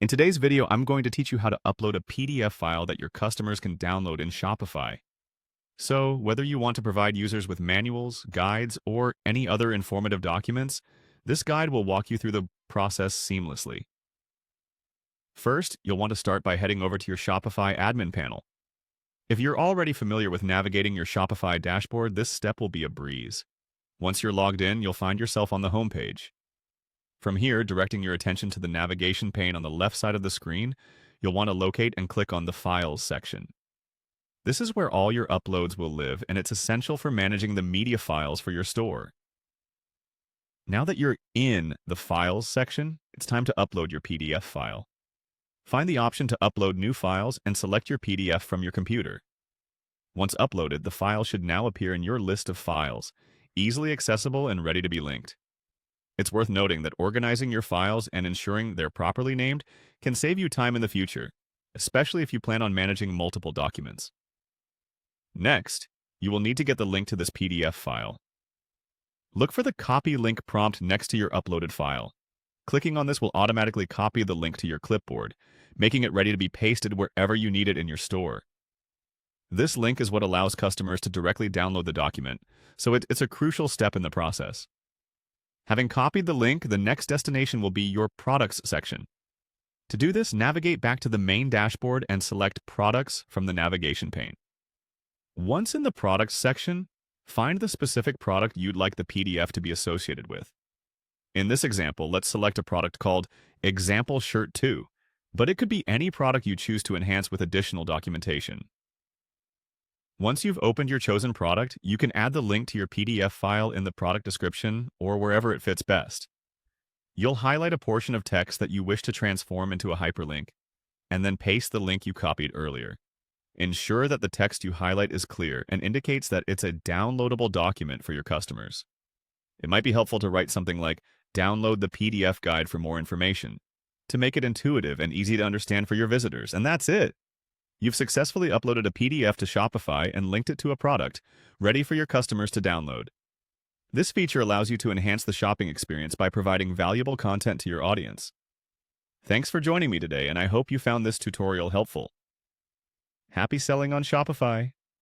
In today's video, I'm going to teach you how to upload a PDF file that your customers can download in Shopify. So, whether you want to provide users with manuals, guides, or any other informative documents, this guide will walk you through the process seamlessly. First, you'll want to start by heading over to your Shopify admin panel. If you're already familiar with navigating your Shopify dashboard, this step will be a breeze. Once you're logged in, you'll find yourself on the home page. From here, directing your attention to the navigation pane on the left side of the screen, you'll want to locate and click on the Files section. This is where all your uploads will live, and it's essential for managing the media files for your store. Now that you're in the Files section, it's time to upload your PDF file. Find the option to upload new files and select your PDF from your computer. Once uploaded, the file should now appear in your list of files, easily accessible and ready to be linked. It's worth noting that organizing your files and ensuring they're properly named can save you time in the future, especially if you plan on managing multiple documents. Next, you will need to get the link to this PDF file. Look for the Copy Link prompt next to your uploaded file. Clicking on this will automatically copy the link to your clipboard, making it ready to be pasted wherever you need it in your store. This link is what allows customers to directly download the document, so it's a crucial step in the process. Having copied the link, the next destination will be your Products section. To do this, navigate back to the main dashboard and select Products from the navigation pane. Once in the Products section, find the specific product you'd like the PDF to be associated with. In this example, let's select a product called Example Shirt 2, but it could be any product you choose to enhance with additional documentation. Once you've opened your chosen product, you can add the link to your PDF file in the product description or wherever it fits best. You'll highlight a portion of text that you wish to transform into a hyperlink, and then paste the link you copied earlier. Ensure that the text you highlight is clear and indicates that it's a downloadable document for your customers. It might be helpful to write something like, "Download the PDF guide for more information," to make it intuitive and easy to understand for your visitors, and that's it! You've successfully uploaded a PDF to Shopify and linked it to a product, ready for your customers to download. This feature allows you to enhance the shopping experience by providing valuable content to your audience. Thanks for joining me today, and I hope you found this tutorial helpful. Happy selling on Shopify!